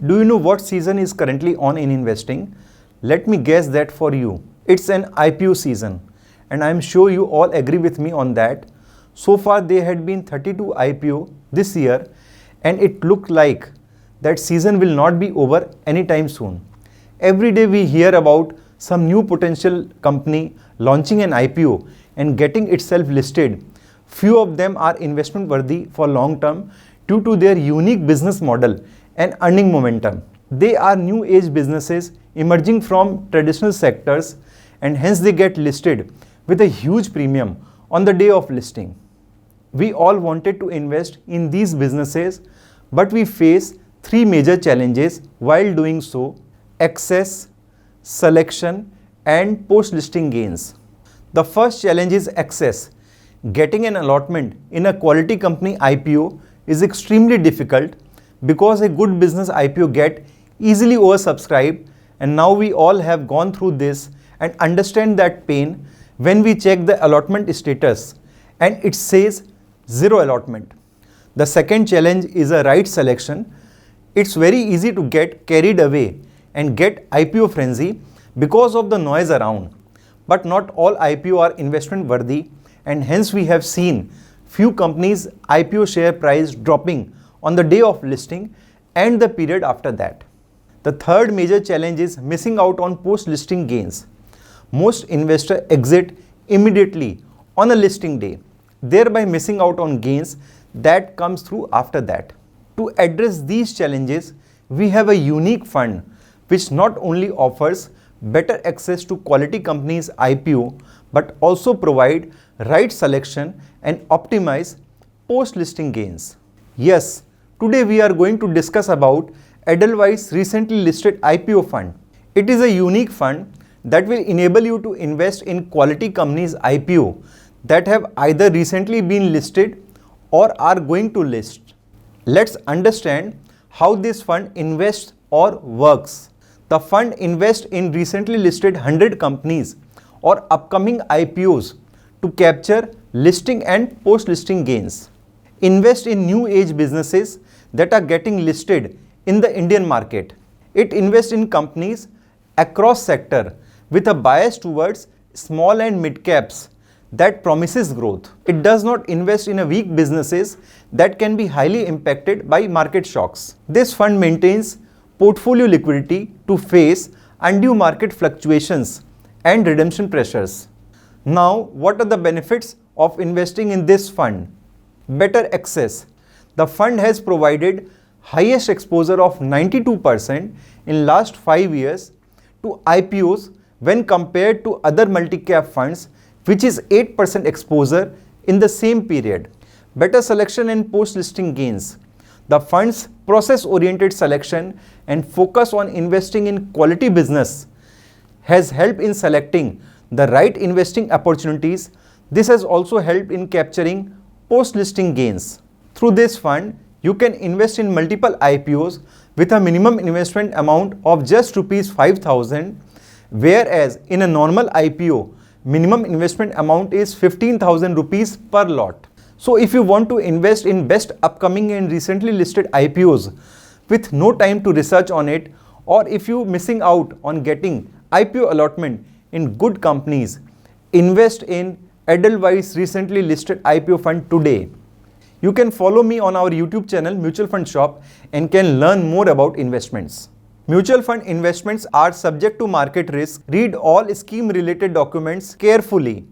Do you know what season is currently on in investing? Let me guess that for you. It's an IPO season, and I'm sure you all agree with me on that. So far there had been 32 IPO this year, and it looked like that season will not be over anytime soon. Every day we hear about some new potential company launching an IPO and getting itself listed. Few of them are investment worthy for long term due to their unique business model and earning momentum. They are new age businesses emerging from traditional sectors, and hence they get listed with a huge premium on the day of listing. We all wanted to invest in these businesses, but we face three major challenges while doing so: access, selection, and post-listing gains. The first challenge is access. Getting an allotment in a quality company IPO is extremely difficult because a good business IPO get easily oversubscribed, and now we all have gone through this and understand that pain when we check the allotment status and it says zero allotment. The second challenge is a right selection. It's very easy to get carried away and get IPO frenzy because of the noise around. But not all IPO are investment worthy, and hence we have seen few companies' IPO share price dropping on the day of listing and the period after that. The third major challenge is missing out on post-listing gains. Most investors exit immediately on a listing day, thereby missing out on gains that comes through after that. To address these challenges, we have a unique fund which not only offers better access to quality companies IPO but also provide right selection and optimize post-listing gains. Yes, today we are going to discuss about Edelweiss recently listed IPO fund. It is a unique fund that will enable you to invest in quality companies IPO that have either recently been listed or are going to list. Let's understand how this fund invests or works. The fund invests in recently listed 100 companies or upcoming IPOs to capture listing and post-listing gains. Invest in new age businesses that are getting listed in the Indian market. It invests in companies across sector with a bias towards small and mid caps that promises growth. It does not invest in a weak businesses that can be highly impacted by market shocks. This fund maintains portfolio liquidity to face undue market fluctuations and redemption pressures. Now, what are the benefits of investing in this fund? Better access. The fund has provided highest exposure of 92% in last 5 years to IPOs when compared to other multi-cap funds, which is 8% exposure in the same period. Better selection and post-listing gains. The fund's process-oriented selection and focus on investing in quality business has helped in selecting the right investing opportunities. This has also helped in capturing post-listing gains. Through this fund, you can invest in multiple IPOs with a minimum investment amount of just Rs 5,000, whereas in a normal IPO, minimum investment amount is 15,000 rupees per lot. So if you want to invest in best upcoming and recently listed IPOs with no time to research on it, or if you missing out on getting IPO allotment in good companies, invest in Edelweiss recently listed IPO fund today. You can follow me on our YouTube channel Mutual Fund Shop and can learn more about investments. Mutual fund investments are subject to market risk. Read all scheme related documents carefully.